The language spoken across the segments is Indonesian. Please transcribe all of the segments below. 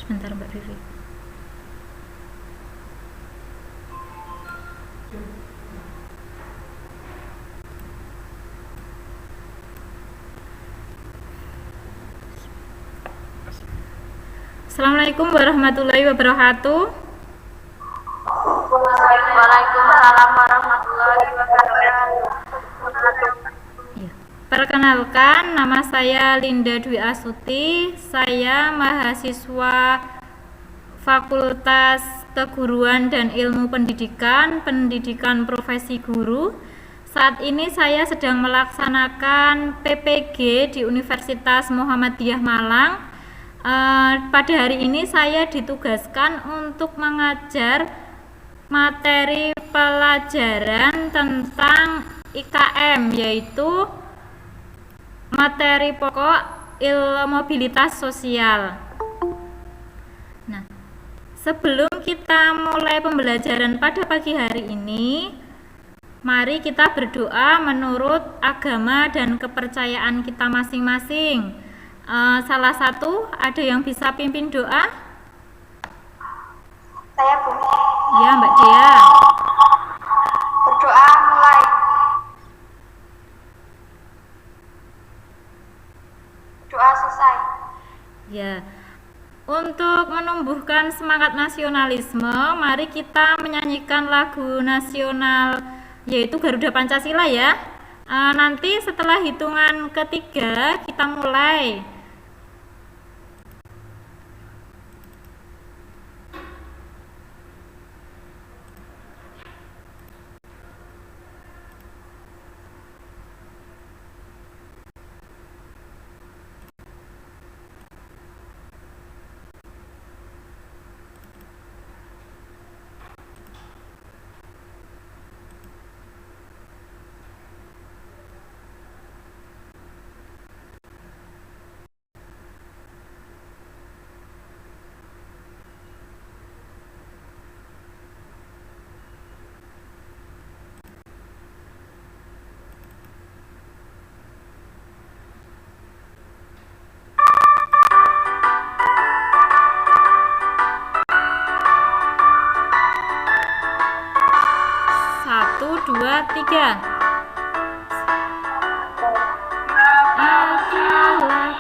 Sebentar Mbak Vivi. Assalamualaikum warahmatullahi wabarakatuh. Waalaikumsalam warahmatullahi wabarakatuh. Ya. Perkenalkan, nama saya Linda Dwi Astuti. Saya mahasiswa Fakultas Keguruan dan Ilmu Pendidikan, Pendidikan Profesi Guru. Saat ini saya sedang melaksanakan PPG di Universitas Muhammadiyah Malang. Pada hari ini saya ditugaskan untuk mengajar materi pelajaran tentang IKM, yaitu materi pokok ilmu mobilitas sosial. Nah, sebelum kita mulai pembelajaran pada pagi hari ini, mari kita berdoa menurut agama dan kepercayaan kita masing-masing. Salah satu, ada yang bisa pimpin doa? Saya Bu. Ya, Mbak Dea. Berdoa mulai. Doa selesai. Ya. Untuk menumbuhkan semangat nasionalisme, mari kita menyanyikan lagu nasional yaitu Garuda Pancasila ya. Nanti setelah hitungan ketiga kita mulai. Satu, dua, tiga. Akulah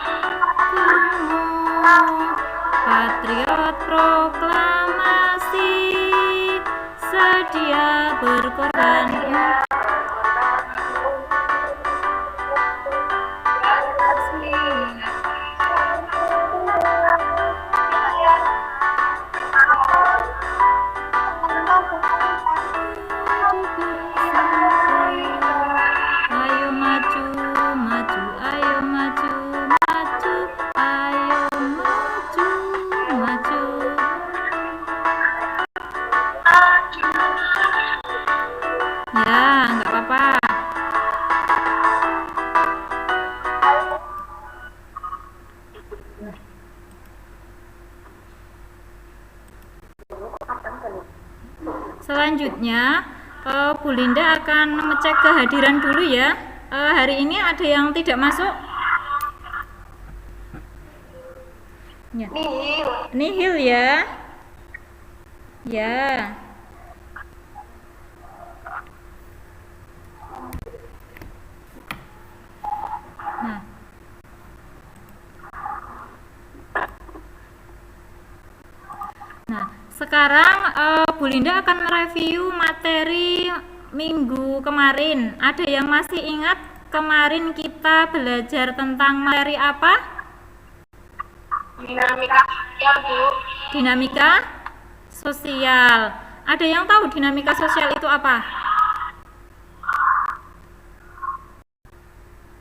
kamu, patriot proklamasi, sedia berkorban. Ayo maju, maju, ayo maju, maju, ayo maju, maju. Ya, nggak apa-apa. Selanjutnya, Bu Linda akan mengecek kehadiran dulu ya. Hari ini ada yang tidak masuk? Ya. Nihil ya. Ya. Nah, sekarang Bu Linda akan mereview materi minggu kemarin. Ada yang masih ingat kemarin kita belajar tentang materi apa? Dinamika sosial, Bu. Dinamika sosial. Ada yang tahu dinamika sosial itu apa?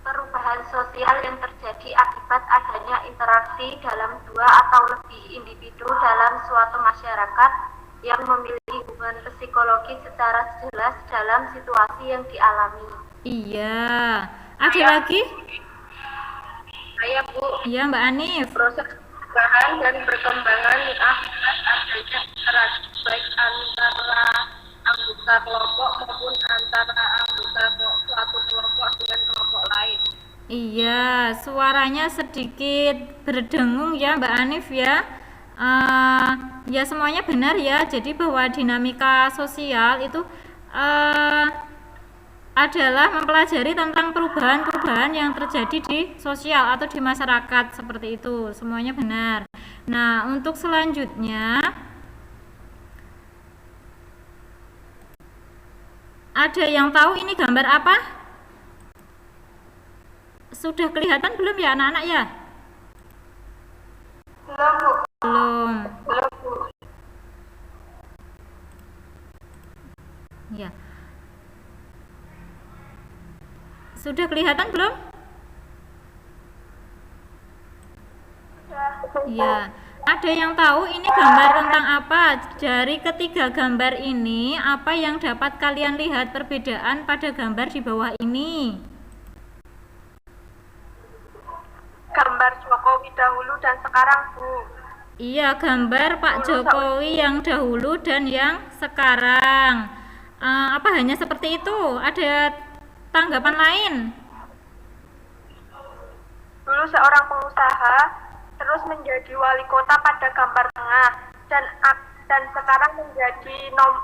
Perubahan sosial yang terjadi akibat adanya interaksi dalam dua atau lebih individu dalam suatu masyarakat yang memiliki hubungan psikologi secara jelas dalam situasi yang dialami. Iya. Ada lagi? Saya, Bu. Iya, Mbak Anif. Proses perubahan dan perkembangan akibat adanya interaksi baik antara anggota kelompok maupun antara anggota suatu kelompok dengan kelompok lain. Iya, suaranya sedikit berdengung ya Mbak Anif ya. Ya semuanya benar ya. Jadi bahwa dinamika sosial itu adalah mempelajari tentang perubahan-perubahan yang terjadi di sosial atau di masyarakat, seperti itu. Semuanya benar. Nah, untuk selanjutnya ada yang tahu ini gambar apa? Sudah kelihatan belum ya anak-anak ya? Belum, Bu. Belum. Belum, Bu. Ya. Sudah kelihatan belum? Ya. Ada yang tahu ini gambar tentang apa? Dari ketiga gambar ini, apa yang dapat kalian lihat perbedaan pada gambar di bawah ini? Gambar Jokowi dahulu dan sekarang, Bu. Iya, gambar Pak Jokowi yang dahulu dan yang sekarang. Apa hanya seperti itu? Ada tanggapan lain? Dulu seorang pengusaha, terus menjadi wali kota pada gambar tengah, dan sekarang menjadi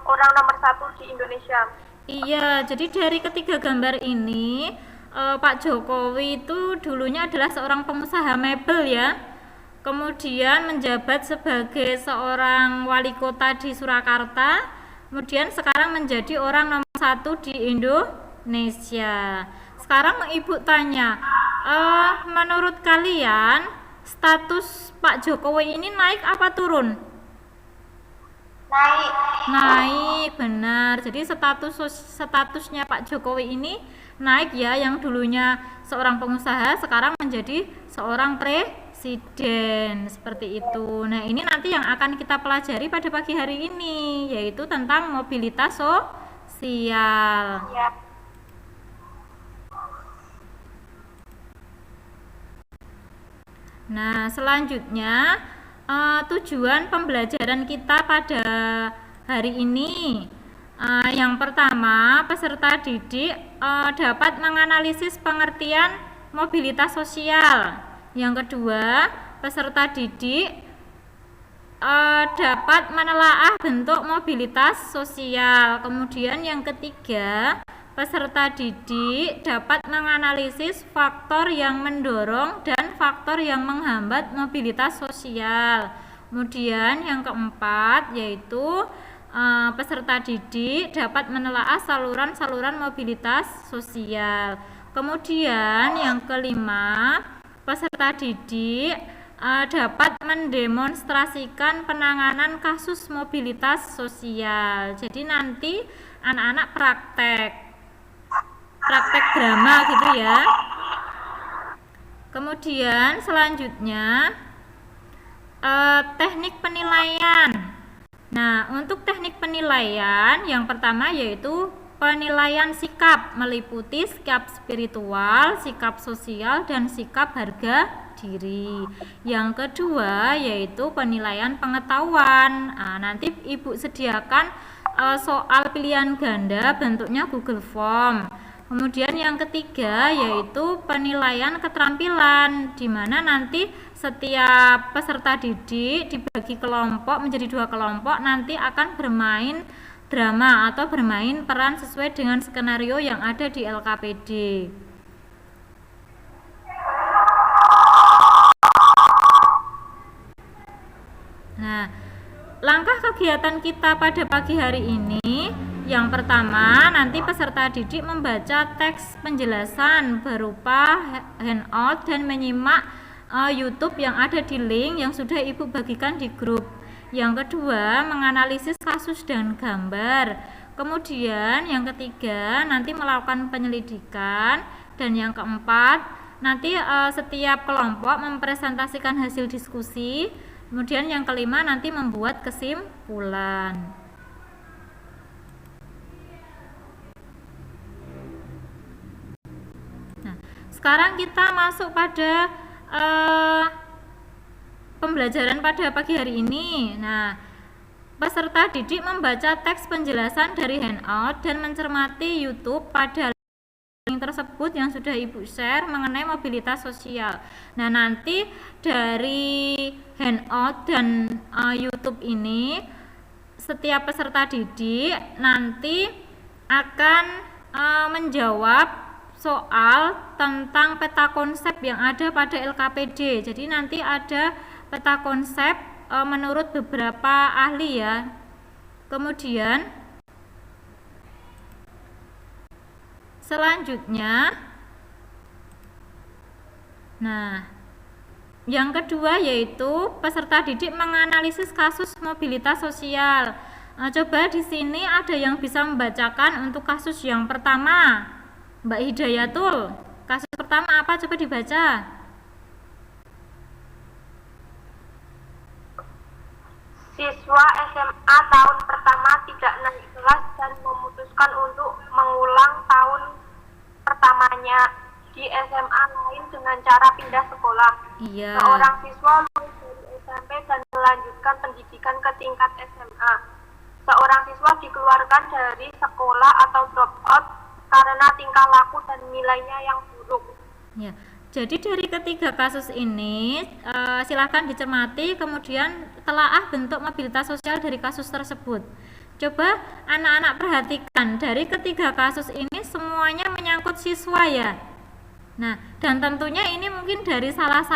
orang nomor 1 di Indonesia. Iya, jadi dari ketiga gambar ini, Pak Jokowi itu dulunya adalah seorang pengusaha mebel ya. Kemudian menjabat sebagai seorang wali kota di Surakarta. Kemudian sekarang menjadi orang nomor 1 di Indonesia. Sekarang Ibu tanya, menurut kalian status Pak Jokowi ini naik apa turun? Naik. Naik, benar. Jadi statusnya Pak Jokowi ini naik ya, yang dulunya seorang pengusaha sekarang menjadi seorang presiden, seperti itu. Nah, ini nanti yang akan kita pelajari pada pagi hari ini, yaitu tentang mobilitas sosial. Ya. Nah, selanjutnya tujuan pembelajaran kita pada hari ini. Yang pertama, peserta didik dapat menganalisis pengertian mobilitas sosial. Yang kedua, peserta didik dapat menelaah bentuk mobilitas sosial. Kemudian yang ketiga, peserta didik dapat menganalisis faktor yang mendorong dan faktor yang menghambat mobilitas sosial. Kemudian yang keempat yaitu peserta didik dapat menelaah saluran-saluran mobilitas sosial. Kemudian yang kelima, peserta didik dapat mendemonstrasikan penanganan kasus mobilitas sosial. Jadi nanti anak-anak praktek drama gitu ya. Kemudian selanjutnya teknik penilaian. Nah, untuk teknik penilaian yang pertama yaitu penilaian sikap, meliputi sikap spiritual, sikap sosial, dan sikap harga diri. Yang kedua yaitu penilaian pengetahuan. Nanti Ibu sediakan soal pilihan ganda bentuknya Google Form. Kemudian yang ketiga yaitu penilaian keterampilan, di mana nanti setiap peserta didik dibagi kelompok menjadi 2 kelompok, nanti akan bermain drama atau bermain peran sesuai dengan skenario yang ada di LKPD. Nah, langkah kegiatan kita pada pagi hari ini, yang pertama nanti peserta didik membaca teks penjelasan berupa handout dan menyimak YouTube yang ada di link yang sudah Ibu bagikan di grup. Yang kedua, menganalisis kasus dan gambar. Kemudian yang ketiga, nanti melakukan penyelidikan. Dan yang keempat, nanti setiap kelompok mempresentasikan hasil diskusi. Kemudian yang kelima, nanti membuat kesimpulan. Nah, sekarang kita masuk pada pembelajaran pada pagi hari ini. Nah, peserta didik membaca teks penjelasan dari handout dan mencermati YouTube pada 5 link tersebut yang sudah Ibu share mengenai mobilitas sosial. Nah, nanti dari handout dan YouTube ini setiap peserta didik nanti akan menjawab soal tentang peta konsep yang ada pada LKPD. Jadi nanti ada peta konsep menurut beberapa ahli ya. Kemudian selanjutnya, nah, yang kedua yaitu peserta didik menganalisis kasus mobilitas sosial. Nah, coba di sini ada yang bisa membacakan untuk kasus yang pertama, Mbak Hidayatul. Kasus pertama apa? Coba dibaca. Siswa SMA tahun pertama tidak naik kelas dan memutuskan untuk mengulang tahun pertamanya di SMA lain dengan cara pindah sekolah. Iya. Seorang siswa lulus dari SMP dan melanjutkan pendidikan ke tingkat SMA. Seorang siswa dikeluarkan dari sekolah atau drop out karena tingkah laku dan nilainya yang buruk. Ya. Jadi dari ketiga kasus ini silakan dicermati, kemudian telaah bentuk mobilitas sosial dari kasus tersebut. Coba anak-anak perhatikan, dari ketiga kasus ini semuanya menyangkut siswa ya. Nah, dan tentunya ini mungkin dari salah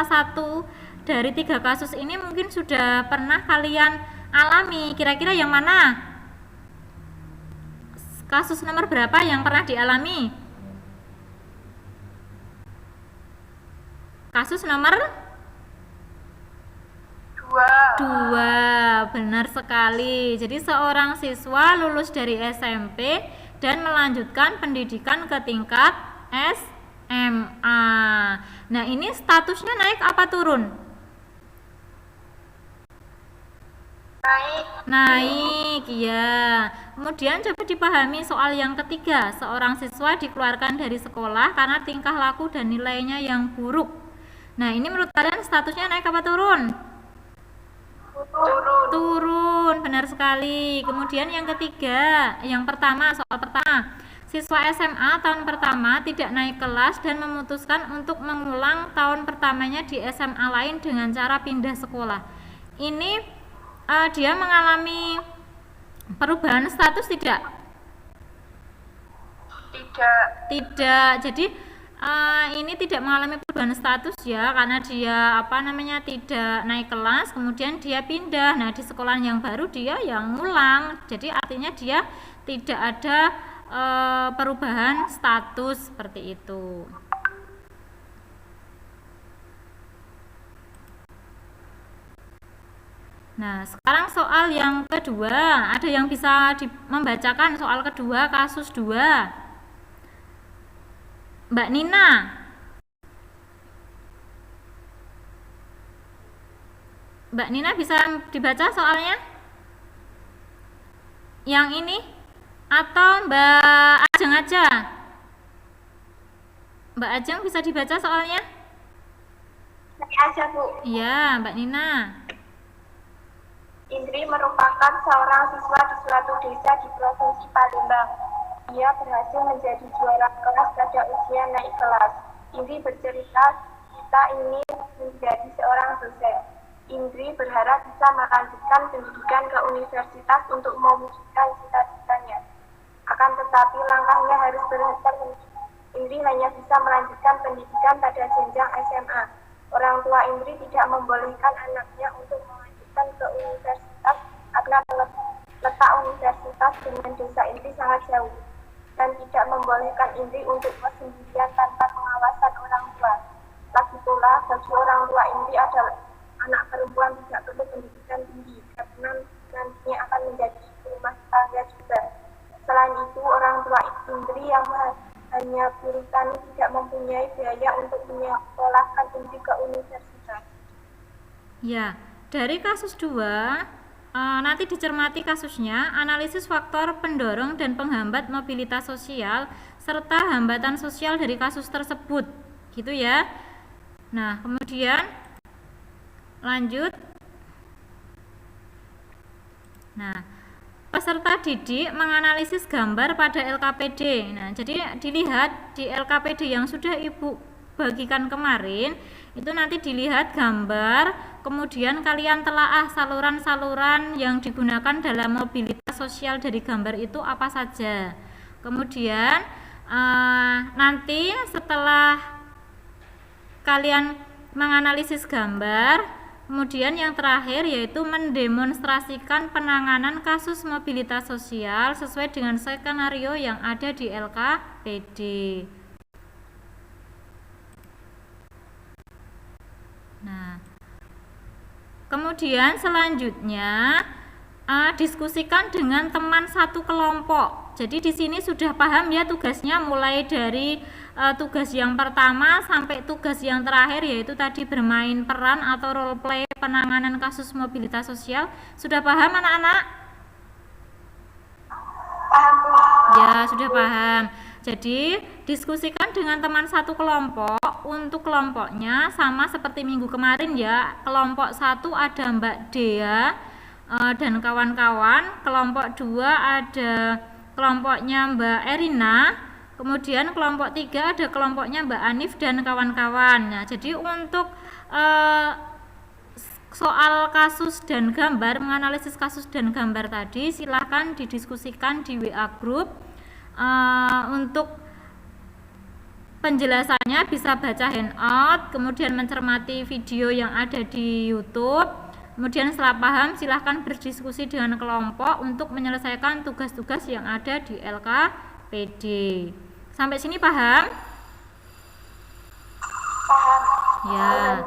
satu dari tiga kasus ini mungkin sudah pernah kalian alami. Kira-kira yang mana? Kasus nomor berapa yang pernah dialami? Kasus nomor 2, benar sekali. Jadi seorang siswa lulus dari SMP dan melanjutkan pendidikan ke tingkat SMA. Nah, ini statusnya naik apa turun? Naik, ya. Kemudian coba dipahami soal yang ketiga. Seorang siswa dikeluarkan dari sekolah karena tingkah laku dan nilainya yang buruk. Nah, ini menurut kalian statusnya naik apa turun? Turun, benar sekali. Kemudian yang ketiga, yang pertama, soal pertama, siswa SMA tahun pertama tidak naik kelas dan memutuskan untuk mengulang tahun pertamanya di SMA lain dengan cara pindah sekolah. Ini dia mengalami perubahan status tidak? Tidak. Jadi ini tidak mengalami perubahan status ya, karena dia tidak naik kelas, kemudian dia pindah. Nah, di sekolah yang baru dia yang ngulang. Jadi artinya dia tidak ada perubahan status seperti itu. Nah, sekarang soal yang kedua, ada yang bisa membacakan soal kedua, kasus 2? Mbak Nina. Mbak Nina bisa dibaca soalnya? Yang ini? Atau Mbak Ajeng aja? Mbak Ajeng bisa dibaca soalnya? Saya aja, Bu. Iya, Mbak Nina. Indri merupakan seorang siswa di suatu desa di Provinsi Palembang. Ia berhasil menjadi juara kelas pada ujian naik kelas. Indri bercerita, kita ingin menjadi seorang dosen. Indri berharap bisa melanjutkan pendidikan ke universitas untuk mewujudkan cita-citanya. Akan tetapi langkahnya harus berhenti. Indri hanya bisa melanjutkan pendidikan pada jenjang SMA. Orang tua Indri tidak membolehkan anaknya untuk melanjutkan ke universitas karena letak universitas dengan desa Indri sangat jauh dan tidak membolehkan Indri untuk bersendirian tanpa pengawasan orang tua. Lagi pula, bagi orang tua Indri adalah anak perempuan tidak perlu pendidikan tinggi karena nantinya akan menjadi rumah tangga juga. Selain itu, orang tua Indri yang hanya buruh tani tidak mempunyai biaya untuk menyekolahkan Indri ke universitas. Ya, dari kasus 2 nanti dicermati kasusnya, analisis faktor pendorong dan penghambat mobilitas sosial serta hambatan sosial dari kasus tersebut, gitu ya. Nah, kemudian lanjut. Nah, peserta didik menganalisis gambar pada LKPD. Nah, jadi dilihat di LKPD yang sudah Ibu bagikan kemarin, itu nanti dilihat gambar, kemudian kalian telaah saluran-saluran yang digunakan dalam mobilitas sosial dari gambar itu apa saja. Kemudian nanti setelah kalian menganalisis gambar, kemudian yang terakhir yaitu mendemonstrasikan penanganan kasus mobilitas sosial sesuai dengan skenario yang ada di LKPD. Nah, kemudian selanjutnya diskusikan dengan teman satu kelompok. Jadi di sini sudah paham ya tugasnya, mulai dari tugas yang pertama sampai tugas yang terakhir, yaitu tadi bermain peran atau role play penanganan kasus mobilitas sosial. Sudah paham anak-anak? Paham, Bu. Ya, sudah paham. Jadi diskusikan dengan teman satu kelompok. Untuk kelompoknya sama seperti minggu kemarin ya. Kelompok 1 ada Mbak Dea dan kawan-kawan. Kelompok 2 ada kelompoknya Mbak Erina. Kemudian kelompok 3 ada kelompoknya Mbak Anif dan kawan-kawan. Nah, jadi untuk soal kasus dan gambar, menganalisis kasus dan gambar tadi silahkan didiskusikan di WA group. Untuk penjelasannya bisa baca handout, kemudian mencermati video yang ada di YouTube. Kemudian setelah paham silahkan berdiskusi dengan kelompok untuk menyelesaikan tugas-tugas yang ada di LKPD. Sampai sini paham? Paham. Ya.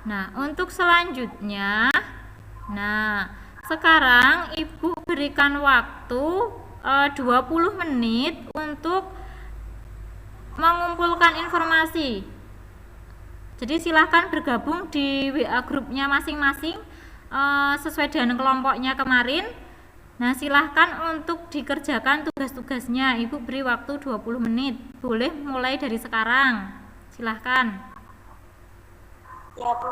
Nah, untuk selanjutnya, sekarang Ibu berikan waktu 20 menit untuk mengumpulkan informasi. Jadi silahkan bergabung di WA grupnya masing-masing sesuai dengan kelompoknya kemarin. Nah, silahkan untuk dikerjakan tugas-tugasnya. Ibu beri waktu 20 menit. Boleh mulai dari sekarang. Silahkan. Ya, Bu.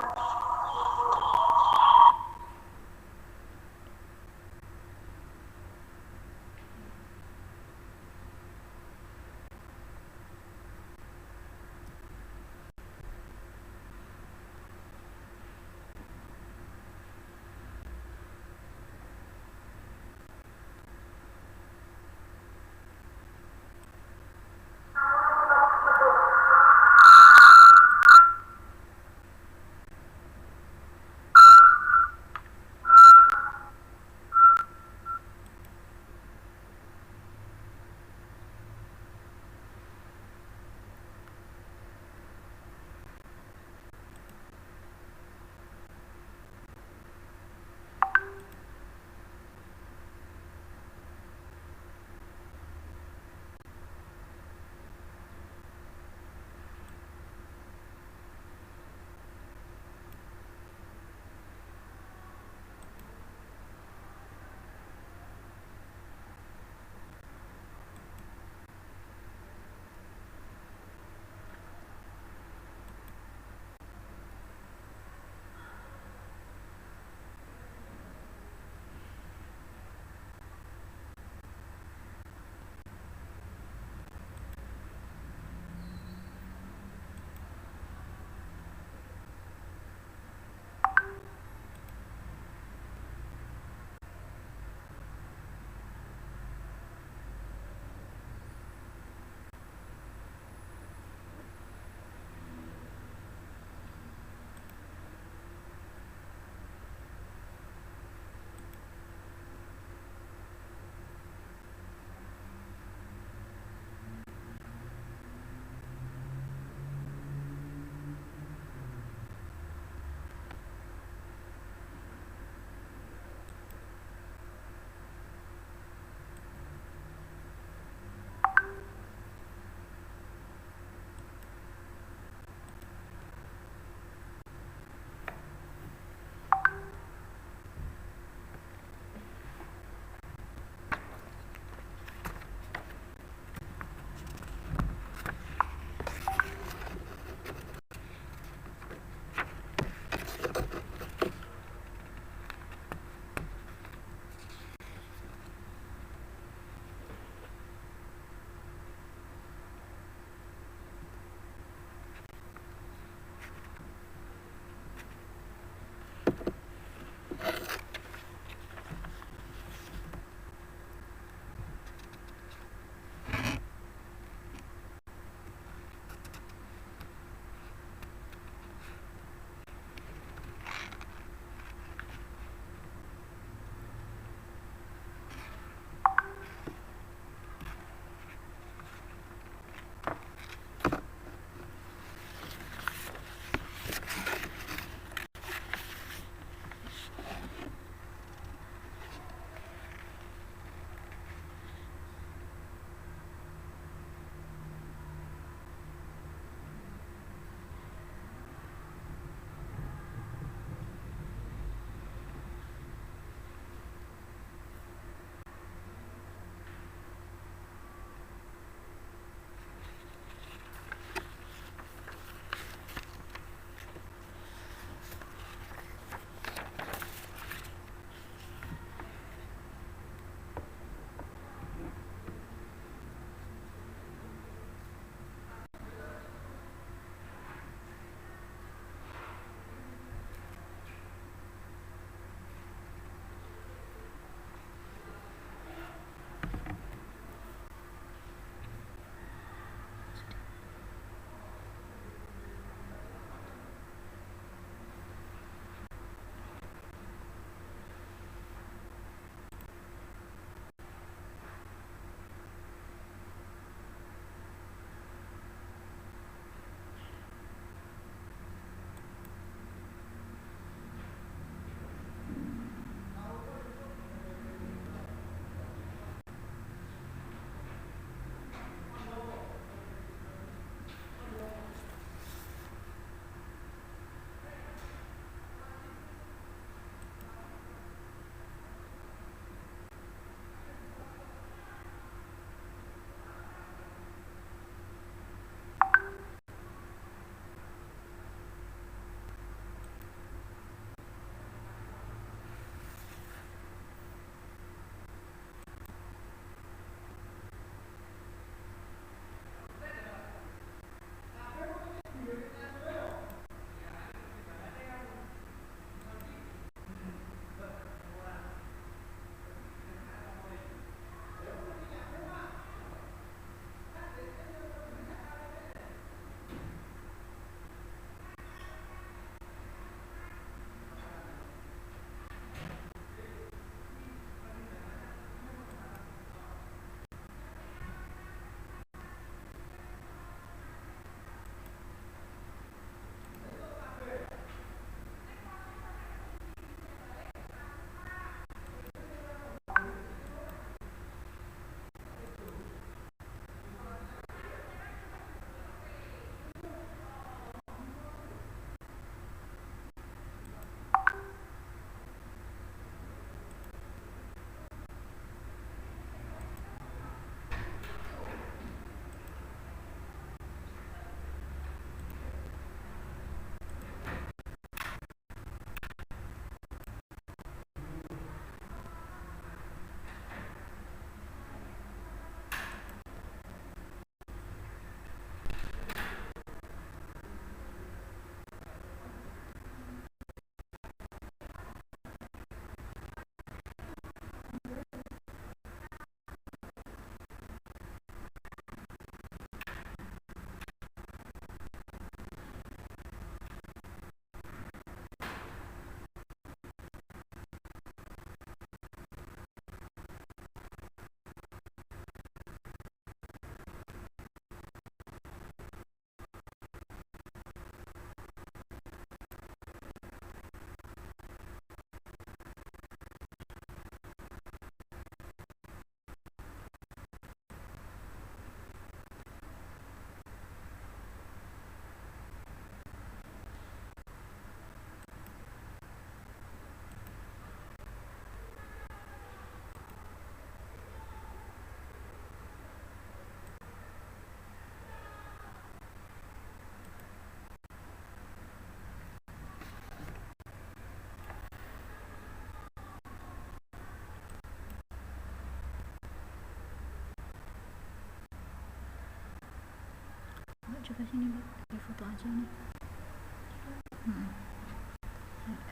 coba sini Mbak, di foto aja nih.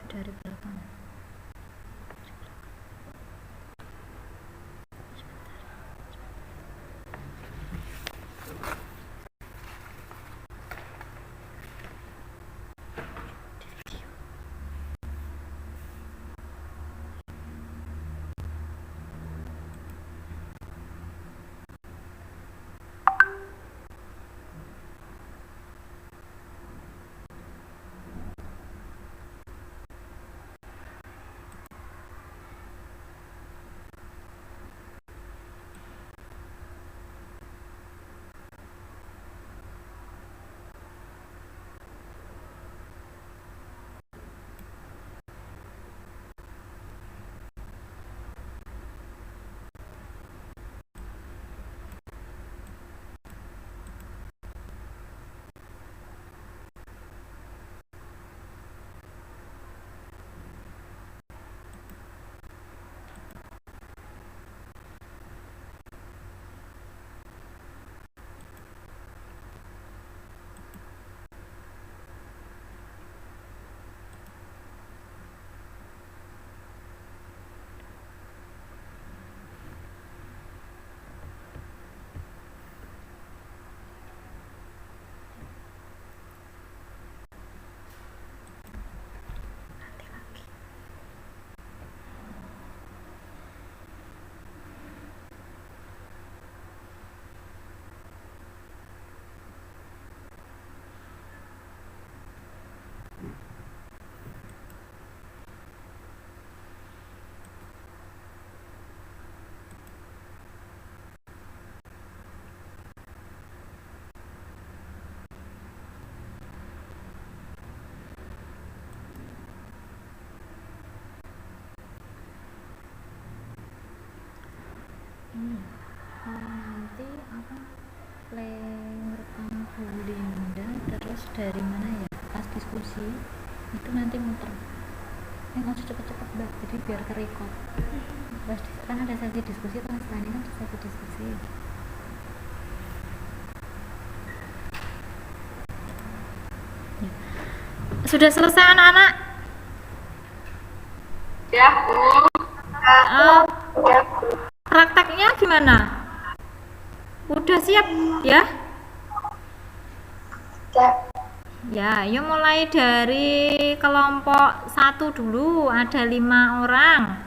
Dari belakang. Nanti apa merekam Bu Linda terus dari mana ya pas diskusi itu nanti muter nggak usah cepet-cepet Mbak, jadi biar kerekod. Kan ada sesi diskusi, kan setelah ini kan ada sesi diskusi. Ya. Sudah selesai anak-anak? Ya, Bu. Prakteknya gimana? Udah siap ya? Ya, yuk mulai dari kelompok 1 dulu, ada 5 orang.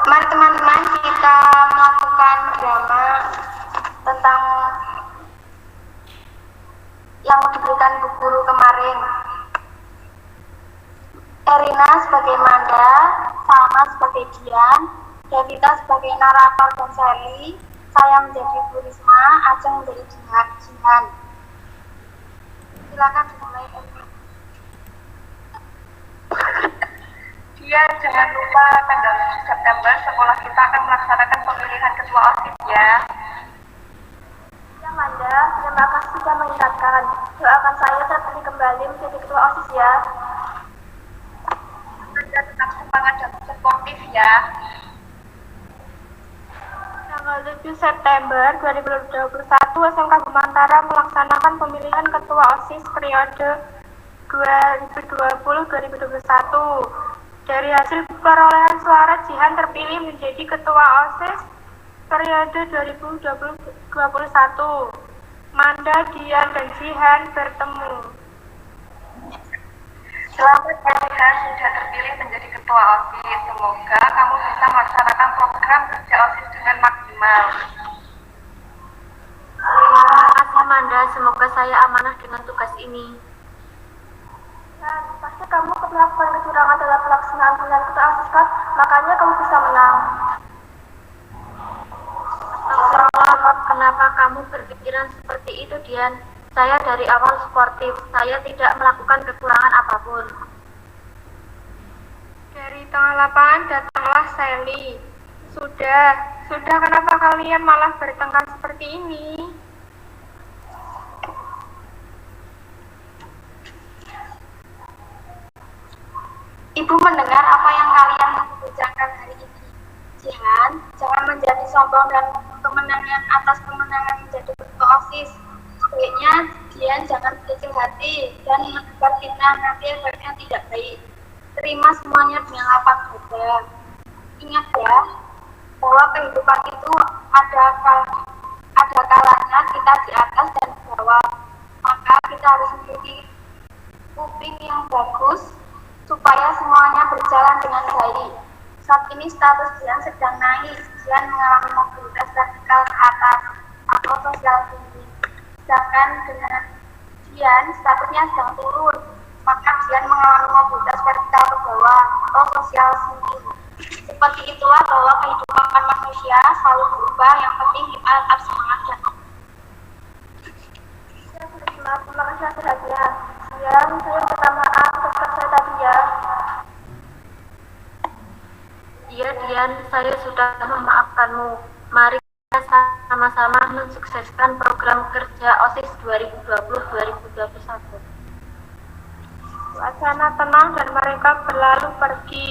Mari teman-teman kita melakukan drama tentang yang diberikan Bu Guru kemarin. Erina sebagai Manda, Salma sebagai Dian, Devita sebagai narator dan Sally, saya menjadi Bu Risma, Ajeng menjadi Jihan. Silakan dimulai. Dia jangan lupa tanggal 7 September sekolah kita akan melaksanakan pemilihan ketua OSIS ya. Ya Manda, terima kasih sudah mengingatkan. Doakan saya terpilih kembali menjadi ketua OSIS ya. Anda tetap semangat dan sportif ya. Tanggal 7 September 2021, SMK Bumantara melaksanakan pemilihan ketua OSIS periode 2020-2021. Dari hasil perolehan suara, Jihan terpilih menjadi ketua OSIS periode 2020-2021. Manda, Dian, dan Jihan bertemu. Selamat ya Jihan, sudah terpilih menjadi ketua OSIS. Semoga kamu bisa melaksanakan program kerja OSIS dengan maksimal. Terima kasih Manda, semoga saya amanah dengan tugas ini. Dan pasti kamu melakukan kecurangan dalam pelaksanaan pemilihan ketua OSIS kan? Makanya kamu bisa menang. Kenapa kamu berpikiran seperti itu, Dian? Saya dari awal sportif, saya tidak melakukan kekurangan apapun. Dari tengah lapangan datanglah Sally. Sudah kenapa kalian malah bertengkar seperti ini? Ibu mendengar apa yang kalian bicarakan hari ini. Jihan, jangan menjadi sombong dan kemenangan atas kemenangan menjadi ketua OSIS. Sebaiknya Dian jangan berkecil hati dan menebar fitnah, nanti efeknya tidak baik. Terima semuanya dengan lapang dada. Ingat ya, bahwa kehidupan itu ada kalanya kita di atas dan di bawah. Maka kita harus memiliki kuping yang bagus supaya semuanya berjalan dengan baik. Saat ini status Dian sedang naik. Dian mengalami mobilitas vertikal ke atas atau sosial tinggi. Sedangkan dengan Dian statusnya sedang turun, maka Dian mengalami mobilitas vertikal ke bawah atau sosial tinggi. Seperti itulah bahwa kehidupan manusia selalu berubah. Yang penting kita tetap semangat dan terima kasih atas perhatian. Dian, saya minta maaf atas saya tadi ya. Iya Dian, saya sudah memaafkanmu. Mari kita sama-sama mensukseskan program kerja OSIS 2020-2021. Suasana tenang dan mereka berlalu pergi.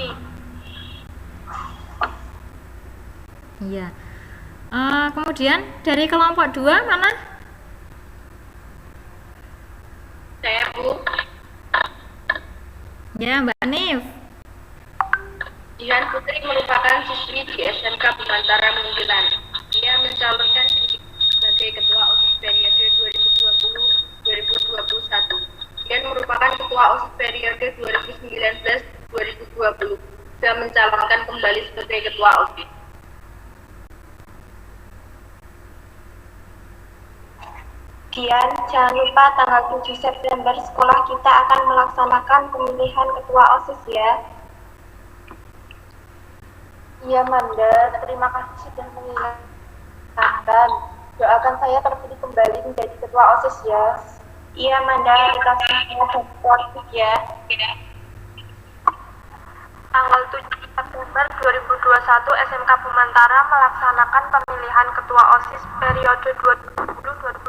Iya. Kemudian dari kelompok 2 mana? Saya Bu. Ya, Mbak Nif. Dian Putri merupakan siswi di SMK Bimantara Muntilan. Dia mencalonkan diri sebagai ketua OSIS periode 2020-2021. Dian merupakan ketua OSIS periode 2019-2020 dan mencalonkan kembali sebagai ketua OSIS. Dian, jangan lupa tanggal 7 September sekolah kita akan melaksanakan pemilihan ketua OSIS ya. Iya Manda, terima kasih sudah mengingatkan. Doakan saya terpilih kembali menjadi ketua OSIS ya. Iya Manda, kita semua sportif ya. Tanggal 7 September 2021 SMK Bimantara melaksanakan pemilihan ketua OSIS periode 2020-2021.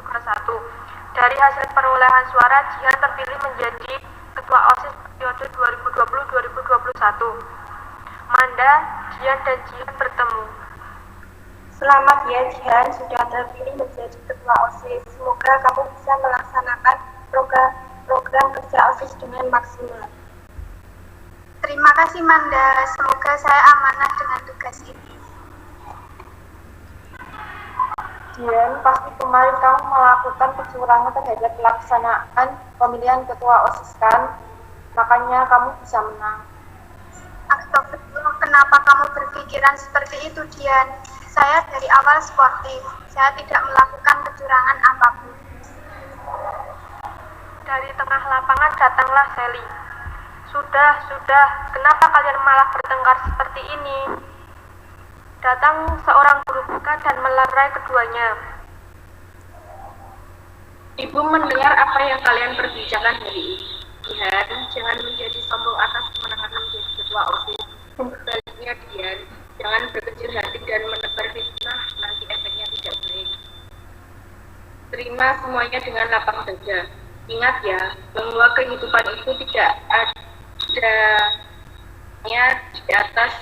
Dari hasil perolehan suara, Jihan terpilih menjadi ketua OSIS periode 2020-2021. Manda, Jihan dan Jihan bertemu. Selamat ya Jihan, sudah terpilih menjadi ketua OSIS. Semoga kamu bisa melaksanakan program kerja OSIS dengan maksimal. Terima kasih Manda, semoga saya amanah dengan tugas ini. Dian, pasti kemarin kamu melakukan kecurangan terhadap pelaksanaan pemilihan ketua OSIS kan? Makanya kamu bisa menang. Astagfirullah, kenapa kamu berpikiran seperti itu Dian? Saya dari awal sportif, saya tidak melakukan kecurangan apapun. Dari tengah lapangan datanglah Sally. Sudah, kenapa kalian malah bertengkar seperti ini? Datang seorang guru BK dan melerai keduanya. Ibu mendengar apa yang kalian perbincangkan hari ini. Dian, jangan menjadi sombong atas kemenangan menjadi ketua OSIS. Sebaliknya Dian, jangan berkecil hati dan menebar fitnah, nanti efeknya tidak baik. Terima semuanya dengan lapang dada. Ingat ya, bahwa kehidupan itu tidak adanya di atas,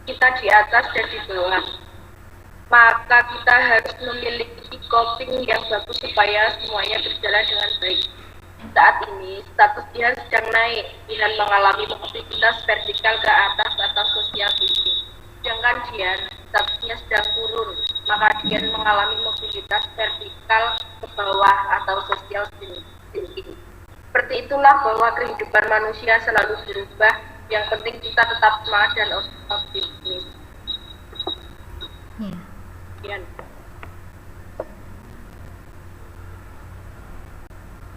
kita di atas dan di bawah. Maka kita harus memiliki coping yang bagus supaya semuanya berjalan dengan baik. Saat ini, status Dian sedang naik. Dian mengalami mobilitas vertikal ke atas atau sosial tinggi. Sedangkan Dian, statusnya sedang turun. Maka Dian mengalami mobilitas vertikal ke bawah atau sosial tinggi. Seperti itulah bahwa kehidupan manusia selalu berubah. Yang penting kita tetap semangat dan optimis. Dian.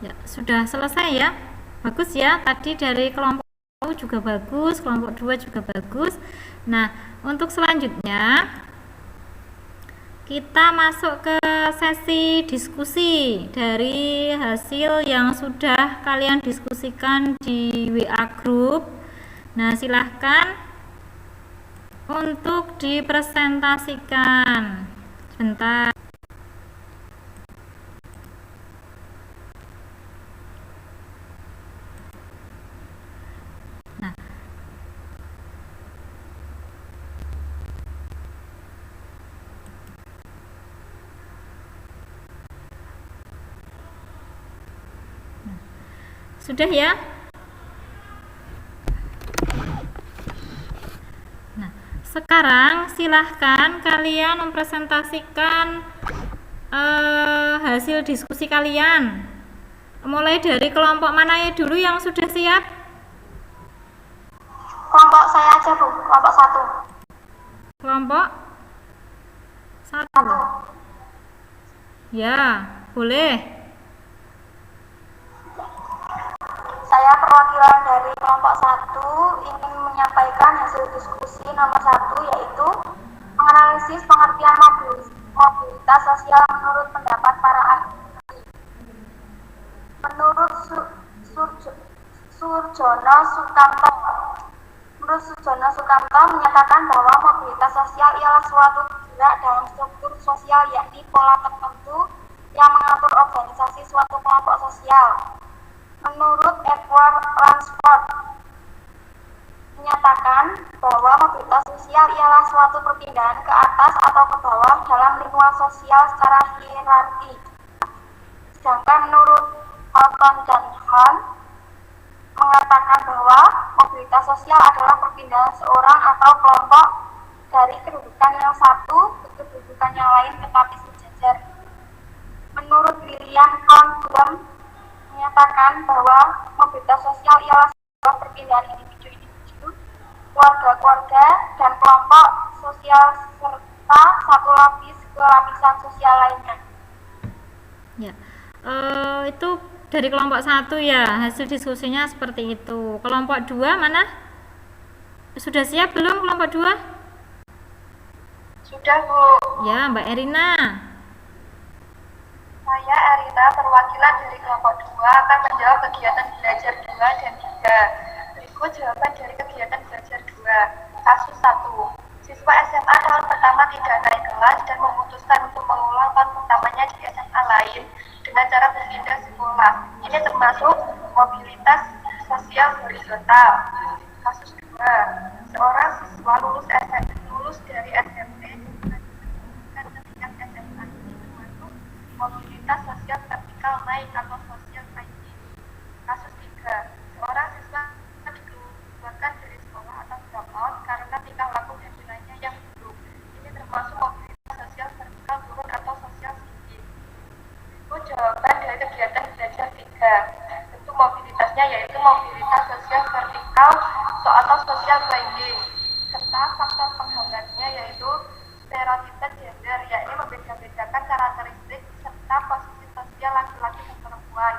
Ya, sudah selesai ya. Bagus ya. Tadi dari kelompok 1 juga bagus, kelompok 2 juga bagus. Nah, untuk selanjutnya kita masuk ke sesi diskusi dari hasil yang sudah kalian diskusikan di WA group. Nah, silahkan untuk dipresentasikan. Sebentar. Sudah ya? Nah, sekarang silahkan kalian mempresentasikan hasil diskusi kalian. Mulai dari kelompok mana ya dulu yang sudah siap? Kelompok saya aja, Bu. Kelompok 1. Kelompok 1. Ya, boleh. Saya perwakilan dari kelompok 1 ingin menyampaikan hasil diskusi nomor 1, yaitu menganalisis pengertian mobilitas sosial menurut pendapat para ahli. Menurut Surjono Sukamto menyatakan bahwa mobilitas sosial ialah suatu gerak dalam struktur sosial, yakni pola tertentu yang mengatur organisasi suatu kelompok sosial. Menurut Edward Ransford menyatakan bahwa mobilitas sosial ialah suatu perpindahan ke atas atau ke bawah dalam lingkungan sosial secara hierarki. Sedangkan menurut Alton dan Hahn mengatakan bahwa mobilitas sosial adalah perpindahan seorang atau kelompok dari kedudukan yang satu ke kedudukan yang lain tetapi sejajar. Menurut William Conblum menyatakan bahwa mobilitas sosial ialah sebuah perpindahan individu-individu, keluarga-keluarga, dan kelompok sosial serta satu lapis ke lapisan sosial lainnya. Ya, itu dari kelompok 1 ya, hasil diskusinya seperti itu. Kelompok 2 mana? Sudah siap belum kelompok 2? Sudah, Bu. Ya, Mbak Erina. Saya Erina, perwakilan dari kelompok 2 akan menjawab kegiatan belajar 2 dan 3. Berikut jawaban dari kegiatan belajar 2. Kasus 1. Siswa SMA tahun pertama tidak naik kelas dan memutuskan untuk mengulang tahun pertamanya di SMA lain dengan cara berpindah sekolah. Ini termasuk mobilitas sosial horizontal. Kasus 2. Seorang siswa lulus dari SMP dan tingkat SMA. Ini termasuk mobilitas sosial vertikal naik atau sosial naik. Kasus 3. Seorang siswa dikeluarkan dari sekolah atau drop out karena tingkah laku dan nilainya yang buruk. Ini termasuk mobilitas sosial vertikal turun atau sosial tinggi. Itu jawaban dari kegiatan belajar 3. Bentuk mobilitasnya yaitu mobilitas sosial vertikal atau sosial binding, serta faktor penghambatnya yaitu stereotipe gender, yakni membeda-bedakan karakteristik serta posisi sosial laki-laki dan perempuan,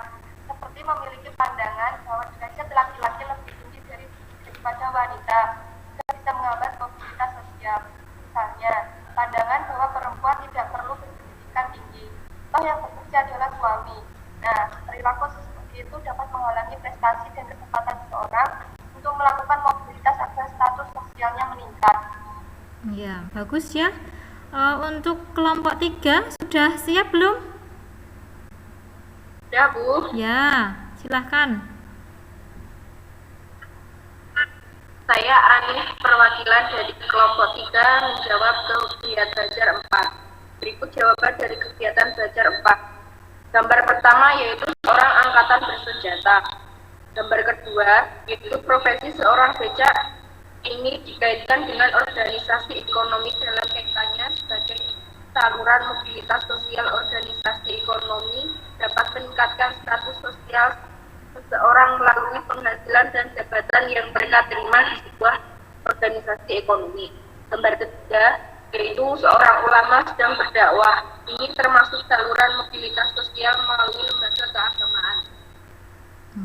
seperti memiliki pandangan bahwa derajat laki-laki lebih tinggi daripada wanita, juga bisa menghambat mobilitas sosial. Misalnya, pandangan bahwa perempuan tidak perlu berpendidikan tinggi, toh yang bekerja adalah suami. Nah, perilaku seperti itu dapat menghalangi prestasi dan kesempatan seseorang untuk melakukan mobilitas agar status sosialnya meningkat. Ya, bagus ya. Untuk kelompok 3 sudah siap belum? Ya, Bu. Ya, silahkan. Saya Anis, perwakilan dari kelompok 3 menjawab kegiatan belajar 4. Berikut jawaban dari kegiatan belajar 4. Gambar pertama yaitu seorang angkatan bersenjata. Gambar kedua yaitu profesi seorang becak. Ini dikaitkan dengan organisasi ekonomi dalam kaitannya sebagai saluran mobilitas sosial. Organisasi ekonomi dapat meningkatkan status sosial seseorang melalui penghasilan dan jabatan yang mereka terima di sebuah organisasi ekonomi. Gambar ketiga yaitu seorang ulama sedang berdakwah. Ini termasuk saluran mobilitas sosial melalui lembaga keagamaan.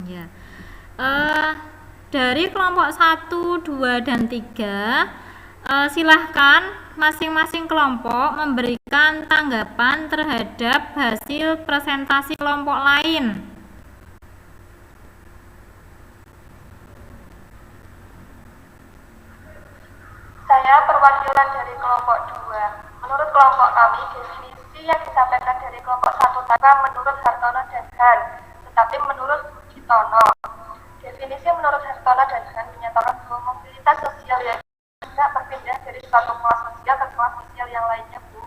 Ya. Dari kelompok 1, 2, dan 3 silahkan masing-masing kelompok memberikan tanggapan terhadap hasil presentasi kelompok lain. Saya perwakilan dari kelompok 2. Menurut kelompok kami, definisi yang disampaikan dari kelompok 1 bukan menurut Hartono dan Han, tetapi menurut Bujitono. Definisi menurut Hartono dan Han menyatakan bahwa mobilitas sosial yang tidak berpindah dari suatu kelas sosial ke kelas sosial yang lainnya, Bu.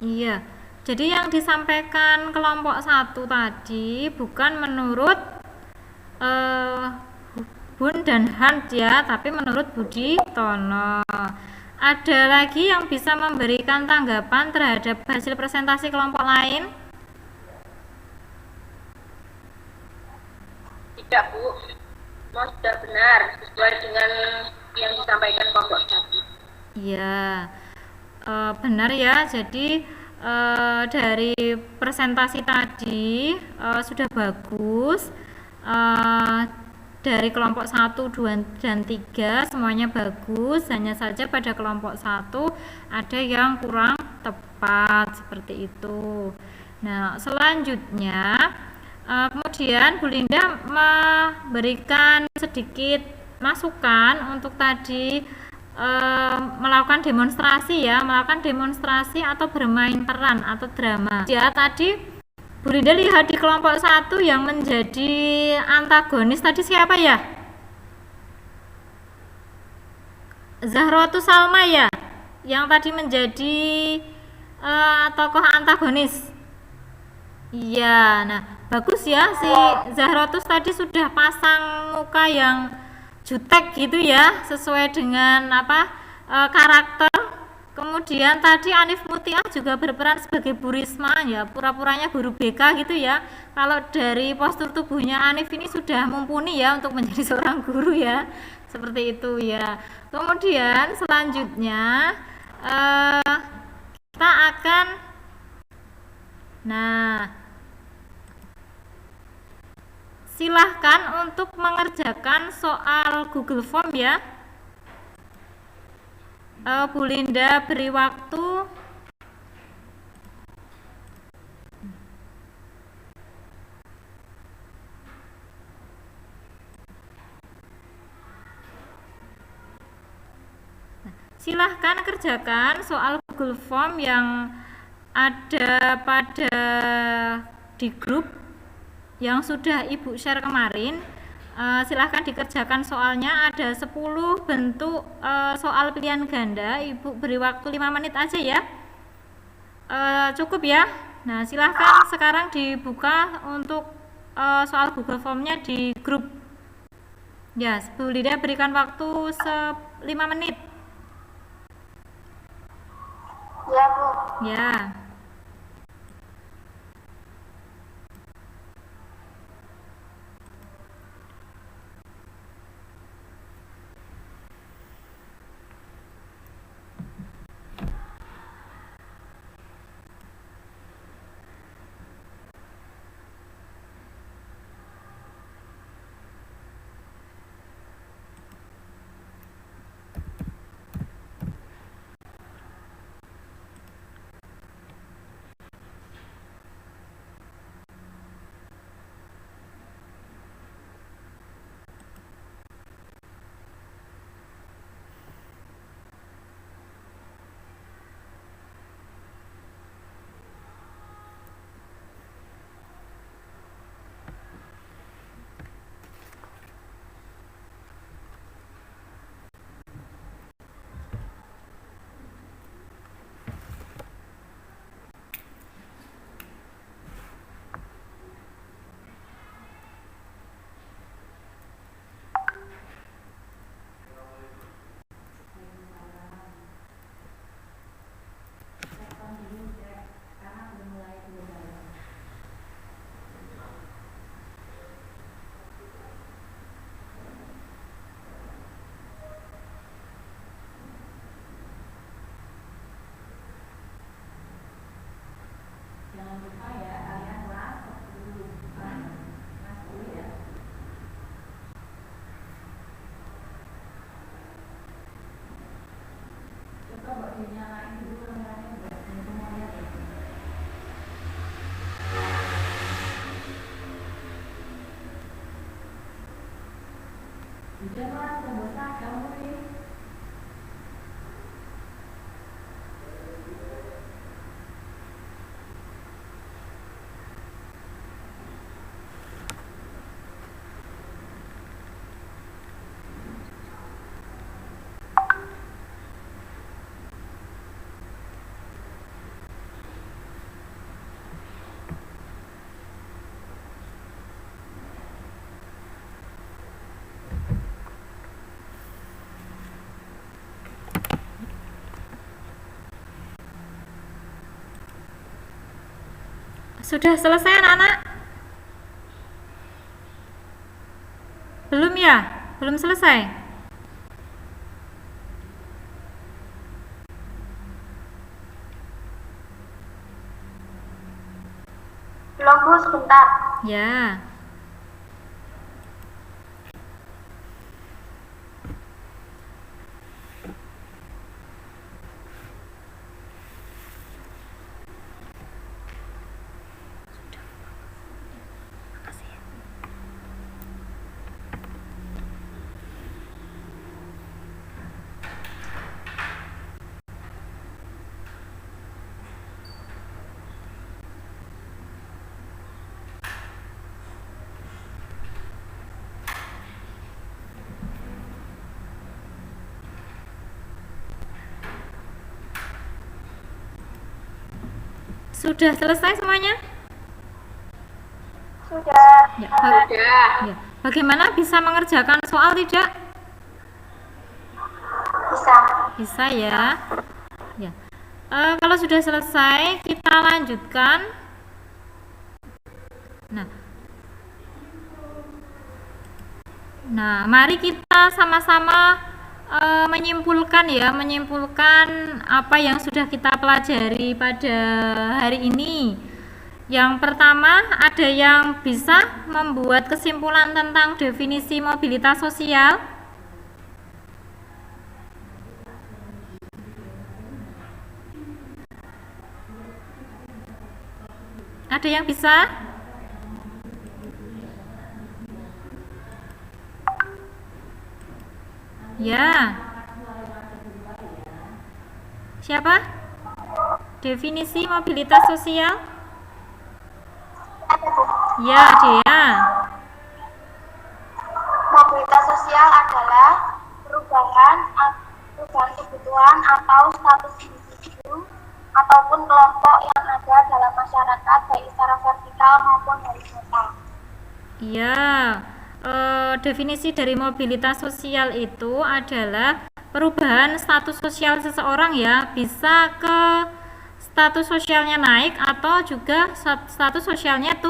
Iya, jadi yang disampaikan kelompok 1 tadi bukan menurut eh, Bun dan Hunt ya, tapi menurut Budi Tono. Ada lagi yang bisa memberikan tanggapan terhadap hasil presentasi kelompok lain? Tidak, Bu. Sudah benar sesuai dengan yang disampaikan kelompok 1. Iya, benar ya. Jadi dari presentasi tadi sudah bagus. Dari kelompok 1, 2, dan 3 semuanya bagus, hanya saja pada kelompok 1 ada yang kurang tepat seperti itu. Nah, selanjutnya kemudian Bu Linda memberikan sedikit masukan untuk tadi melakukan demonstrasi atau bermain peran atau drama. Ya, tadi Bu Linda lihat di kelompok 1 yang menjadi antagonis tadi siapa ya? Zahrotus Salma ya, yang tadi menjadi tokoh antagonis. Iya, nah bagus ya, si Zahrotus tadi sudah pasang muka yang jutek gitu ya, sesuai dengan karakter. Kemudian tadi Anif Mutiah juga berperan sebagai Bu Risma ya, pura-puranya guru BK gitu ya. Kalau dari postur tubuhnya Anif ini sudah mumpuni ya untuk menjadi seorang guru ya, seperti itu ya. Kemudian selanjutnya kita akan silahkan untuk mengerjakan soal Google Form ya. Bu Linda beri waktu silahkan kerjakan soal Google Form yang ada di grup yang sudah Ibu share kemarin. Silahkan dikerjakan soalnya, ada 10 bentuk soal pilihan ganda. Ibu beri waktu 5 menit aja ya, cukup ya. Nah, silahkan sekarang dibuka untuk soal Google Formnya di grup ya. Bu Linda berikan waktu 5 menit Ya, Bu. ya. Sudah selesai anak-anak? Belum ya? Belum selesai? Belum Bu, sebentar. Ya. Sudah selesai semuanya? Sudah. Ya. Sudah. Ya. Bagaimana, bisa mengerjakan soal tidak? Bisa. Bisa ya. Ya. Kalau sudah selesai, kita lanjutkan. Nah, mari kita sama-sama menyimpulkan apa yang sudah kita pelajari pada hari ini. Yang pertama, ada yang bisa membuat kesimpulan tentang definisi mobilitas sosial? Ada yang bisa? Ya. Siapa? Definisi mobilitas sosial? Ada Bu. Ya, Dea. Mobilitas sosial adalah perubahan kebutuhan atau status individu ataupun kelompok yang ada dalam masyarakat baik secara vertikal maupun horizontal. Iya. Definisi dari mobilitas sosial itu adalah perubahan status sosial seseorang ya, bisa ke status sosialnya naik atau juga status sosialnya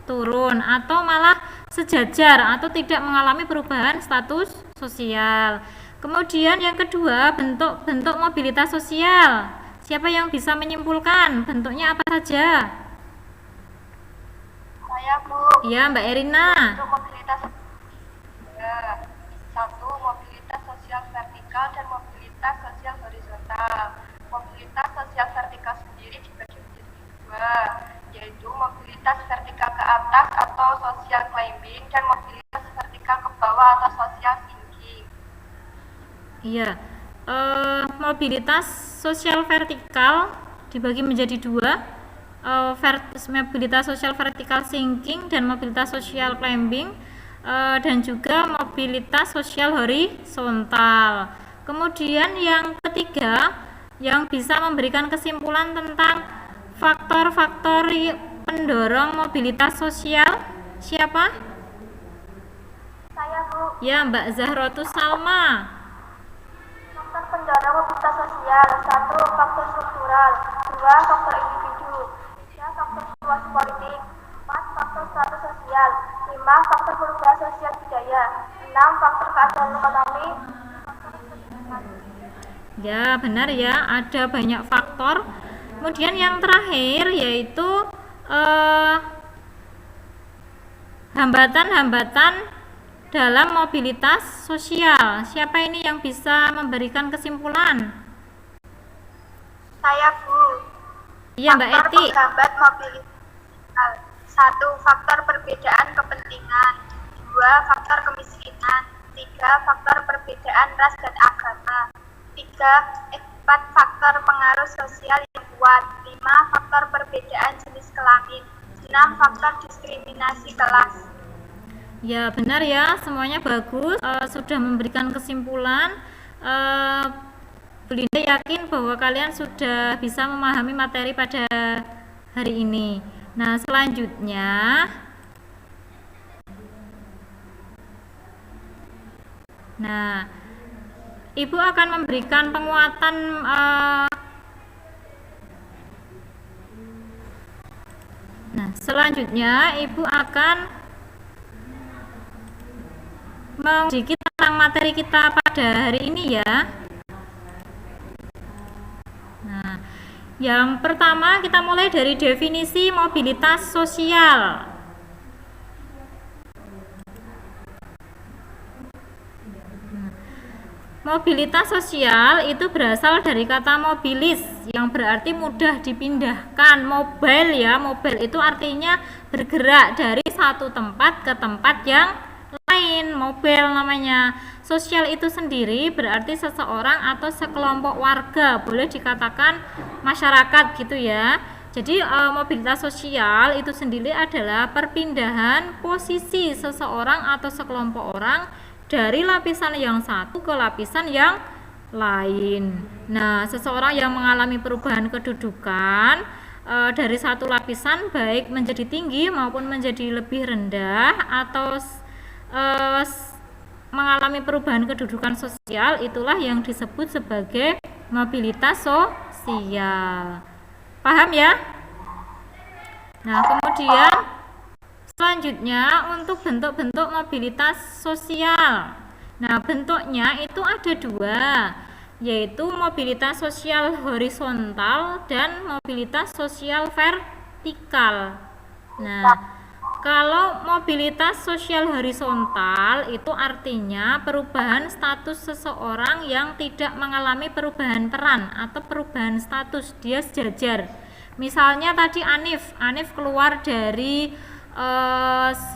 turun atau malah sejajar atau tidak mengalami perubahan status sosial. Kemudian yang kedua, bentuk mobilitas sosial. Siapa yang bisa menyimpulkan bentuknya apa saja? Saya Bu. Iya, Mbak Erina. Untuk mobilitas satu, mobilitas sosial vertikal dan mobilitas sosial horizontal. Mobilitas sosial vertikal sendiri dibagi menjadi dua, yaitu mobilitas vertikal ke atas atau social climbing dan mobilitas vertikal ke bawah atau social sinking. Iya, mobilitas sosial vertikal dibagi menjadi dua, mobilitas sosial vertikal sinking dan mobilitas sosial climbing, dan juga mobilitas sosial horizontal. Kemudian yang ketiga, yang bisa memberikan kesimpulan tentang faktor-faktor pendorong mobilitas sosial, siapa? Saya Bu. Ya, Mbak Zahrotus Salma. Faktor pendorong mobilitas sosial: satu, faktor struktural; dua, faktor individu; tiga, faktor situasi politik; empat, faktor status sosial; lima, faktor perubahan sosial budaya; enam, faktor keadaan ekonomi. Ya, benar ya, ada banyak faktor. Kemudian yang terakhir yaitu hambatan-hambatan dalam mobilitas sosial. Siapa ini yang bisa memberikan kesimpulan? Saya Bu. Iya, Mbak Faktor Eti. penghambat mobilitas sosial: satu, faktor perbedaan kepentingan; dua, faktor kemiskinan; tiga, faktor perbedaan ras dan agama; empat, faktor pengaruh sosial yang kuat; lima, faktor perbedaan jenis kelamin; enam, faktor diskriminasi kelas. Ya, benar ya, semuanya bagus. Sudah memberikan kesimpulan. Bu Linda yakin bahwa kalian sudah bisa memahami materi pada hari ini. Nah, selanjutnya Ibu akan memberikan penguatan Nah, selanjutnya Ibu akan sedikit tentang materi kita pada hari ini ya. Nah, yang pertama kita mulai dari definisi mobilitas sosial. Mobilitas sosial itu berasal dari kata mobilis yang berarti mudah dipindahkan. Mobile ya, mobile itu artinya bergerak dari satu tempat ke tempat yang lain, mobile namanya. Sosial itu sendiri berarti seseorang atau sekelompok warga, boleh dikatakan masyarakat gitu ya. Jadi mobilitas sosial itu sendiri adalah perpindahan posisi seseorang atau sekelompok orang dari lapisan yang satu ke lapisan yang lain. Nah, seseorang yang mengalami perubahan kedudukan dari satu lapisan baik menjadi tinggi maupun menjadi lebih rendah atau mengalami perubahan kedudukan sosial, itulah yang disebut sebagai mobilitas sosial. Paham ya? Nah, kemudian selanjutnya untuk bentuk-bentuk mobilitas sosial. Nah, bentuknya itu ada dua, yaitu mobilitas sosial horizontal dan mobilitas sosial vertikal. Nah, kalau mobilitas sosial horizontal itu artinya perubahan status seseorang yang tidak mengalami perubahan peran atau perubahan status, dia sejajar. Misalnya tadi Anif keluar dari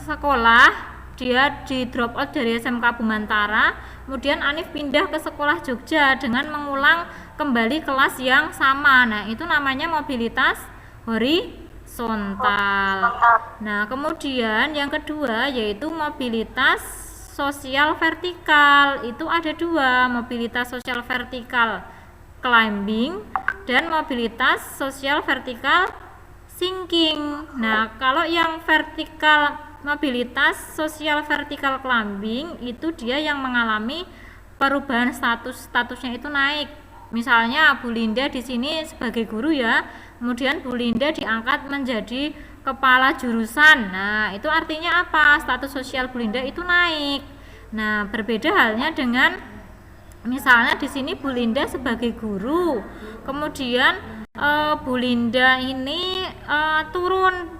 sekolah, dia di drop out dari SMK Bumantara, kemudian Anif pindah ke sekolah Jogja dengan mengulang kembali kelas yang sama. Nah, itu namanya mobilitas horizontal. Nah, kemudian yang kedua yaitu mobilitas sosial vertikal. Itu ada dua, mobilitas sosial vertikal climbing dan mobilitas sosial vertikal sinking. Nah, kalau yang vertikal mobilitas sosial vertikal climbing itu dia yang mengalami perubahan statusnya itu naik. Misalnya Bu Linda di sini sebagai guru ya, kemudian Bu Linda diangkat menjadi kepala jurusan. Nah, itu artinya apa? Status sosial Bu Linda itu naik. Nah, berbeda halnya dengan misalnya di sini Bu Linda sebagai guru, kemudian Bu Linda ini turun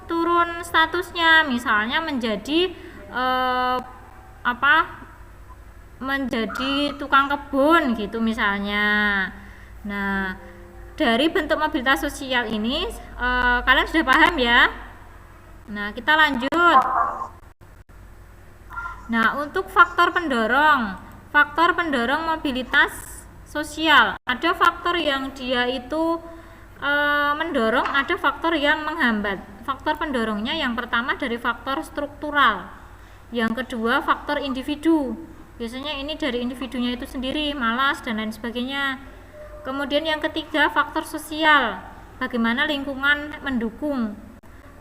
statusnya, misalnya menjadi menjadi tukang kebun gitu misalnya. Nah, dari bentuk mobilitas sosial ini kalian sudah paham ya? Nah, kita lanjut. Nah, untuk faktor pendorong mobilitas sosial, ada faktor yang dia itu mendorong, ada faktor yang menghambat. Faktor pendorongnya yang pertama dari faktor struktural, yang kedua faktor individu, biasanya ini dari individunya itu sendiri, malas dan lain sebagainya. Kemudian yang ketiga faktor sosial, bagaimana lingkungan mendukung.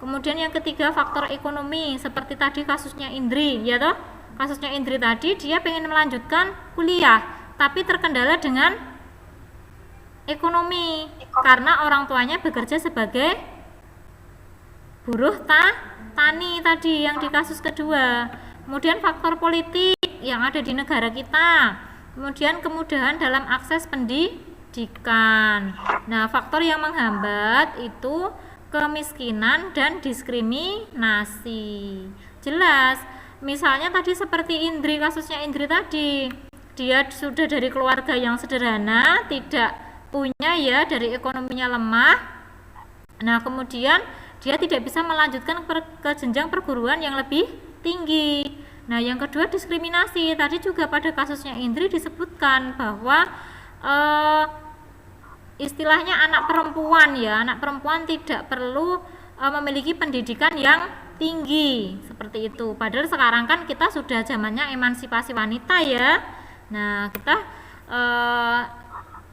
Kemudian yang ketiga faktor ekonomi, seperti tadi kasusnya Indri ya toh, kasusnya Indri tadi dia pengen melanjutkan kuliah tapi terkendala dengan ekonomi karena orang tuanya bekerja sebagai buruh tani tadi yang di kasus kedua. Kemudian faktor politik yang ada di negara kita, kemudian kemudahan dalam akses pendidikan. Nah, faktor yang menghambat itu kemiskinan dan diskriminasi. Jelas, misalnya tadi seperti Indri, kasusnya Indri tadi, dia sudah dari keluarga yang sederhana, tidak punya ya, dari ekonominya lemah. Nah, kemudian dia tidak bisa melanjutkan ke jenjang perguruan yang lebih tinggi. Nah, yang kedua diskriminasi. Tadi juga pada kasusnya Indri disebutkan bahwa istilahnya anak perempuan ya, anak perempuan tidak perlu memiliki pendidikan yang tinggi seperti itu. Padahal sekarang kan kita sudah zamannya emansipasi wanita ya. Nah, kita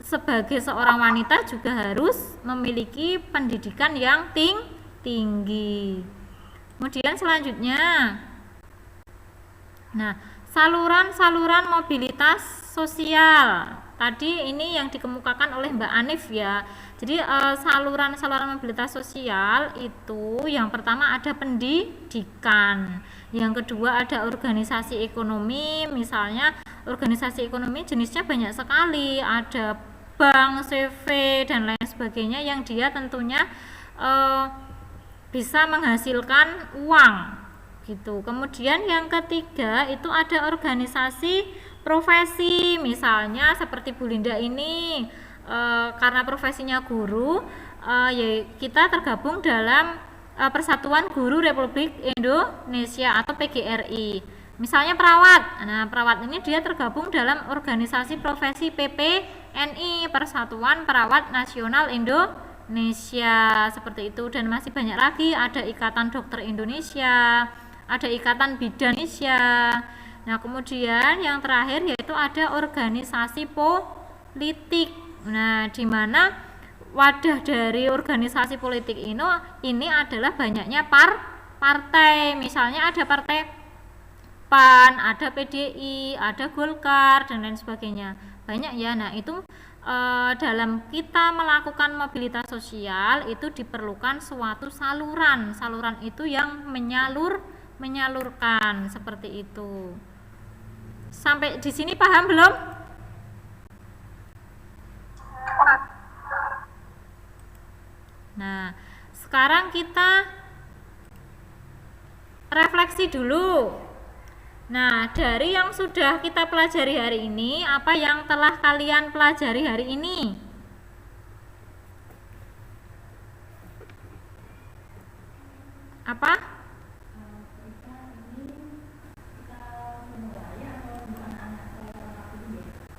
sebagai seorang wanita juga harus memiliki pendidikan yang tinggi. Kemudian selanjutnya, nah, saluran mobilitas sosial. tadi ini yang dikemukakan oleh Mbak Anif ya. Jadi saluran-saluran mobilitas sosial itu yang pertama ada pendidikan, yang kedua ada organisasi ekonomi. Misalnya organisasi ekonomi jenisnya banyak sekali, ada bank, CV dan lain sebagainya yang dia tentunya bisa menghasilkan uang gitu. Kemudian yang ketiga itu ada organisasi profesi, misalnya seperti Bu Linda ini karena profesinya guru, ya kita tergabung dalam Persatuan Guru Republik Indonesia atau PGRI. Misalnya perawat, nah perawat ini dia tergabung dalam organisasi profesi PPNI, Persatuan Perawat Nasional Indonesia, seperti itu. Dan masih banyak lagi, ada Ikatan Dokter Indonesia, ada Ikatan Bidan Indonesia. Nah kemudian yang terakhir yaitu ada organisasi politik. Nah di mana wadah dari organisasi politik ini adalah banyaknya partai. Misalnya ada partai PAN, ada PDI, ada Golkar dan lain sebagainya. Banyak ya. Nah, itu dalam kita melakukan mobilitas sosial itu diperlukan suatu saluran. Saluran itu yang menyalurkan seperti itu. Sampai di sini paham belum? Nah, sekarang kita refleksi dulu. Nah, dari yang sudah kita pelajari hari ini, apa yang telah kalian pelajari hari ini? Apa?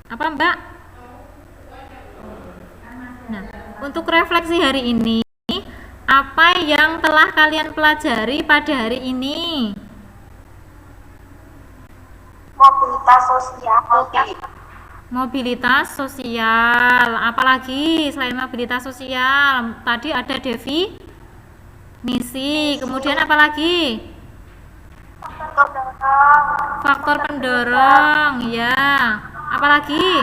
Apa, Mbak? Nah, untuk refleksi hari ini, apa yang telah kalian pelajari pada hari ini? Mobilitas sosial. Mobilitas sosial. Apalagi selain mobilitas sosial? Tadi ada definisi. Kemudian apalagi? Faktor pendorong. Ya. Apalagi?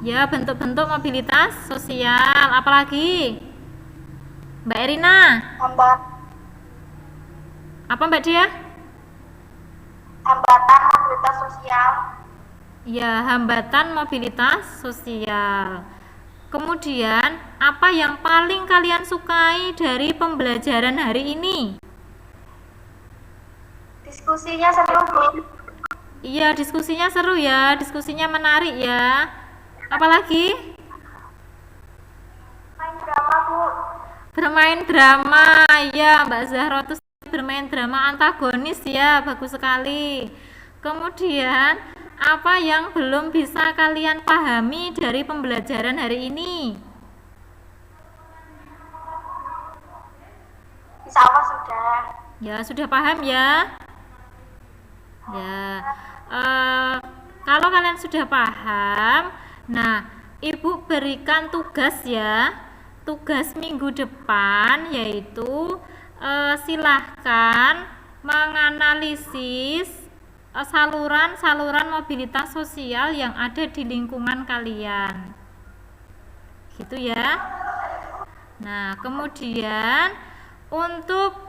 Ya, bentuk-bentuk mobilitas sosial. Apalagi? Mbak Erina? Apa Mbak Dia? Hambatan mobilitas sosial. Ya, hambatan mobilitas sosial. Kemudian, apa yang paling kalian sukai dari pembelajaran hari ini? Diskusinya seru, Bu. Iya, diskusinya seru ya, diskusinya menarik ya. Apalagi? Main drama, Bu. Bermain drama, ya Mbak Zahra tuh bermain drama antagonis ya, bagus sekali. Kemudian apa yang belum bisa kalian pahami dari pembelajaran hari ini? Insya Allah sudah. Ya sudah paham ya. Ya kalau kalian sudah paham, nah Ibu berikan tugas ya, tugas minggu depan yaitu silahkan menganalisis saluran-saluran mobilitas sosial yang ada di lingkungan kalian, gitu ya. Nah kemudian untuk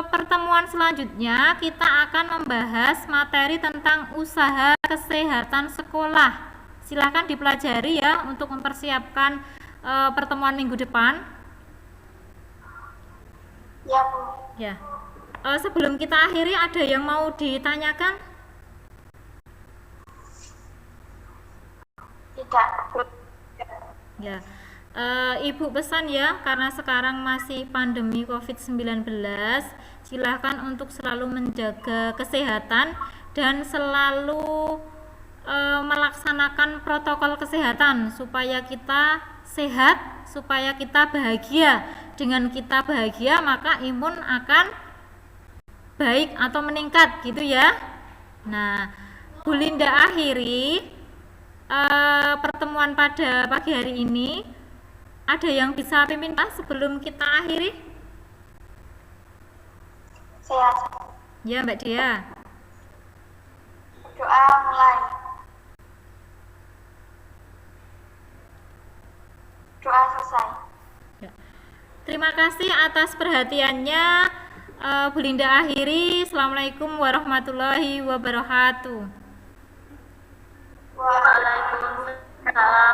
pertemuan selanjutnya kita akan membahas materi tentang usaha kesehatan sekolah. Silahkan dipelajari ya untuk mempersiapkan pertemuan minggu depan. Ya, Bu. Ya. Sebelum kita akhiri, ada yang mau ditanyakan? Tidak. Ya. Ibu pesan ya, karena sekarang masih pandemi COVID-19, silahkan untuk selalu menjaga kesehatan dan selalu melaksanakan protokol kesehatan supaya kita sehat, supaya kita bahagia. Dengan kita bahagia maka imun akan baik atau meningkat gitu ya. Nah, Bu Linda akhiri pertemuan pada pagi hari ini. Ada yang bisa pimpin Pak sebelum kita akhiri? Saya. Ya Mbak Dia. Kita mulai. Doa selesai. Ya. Terima kasih atas perhatiannya. Bu Linda akhiri. Assalamualaikum warahmatullahi wabarakatuh. Waalaikumsalam.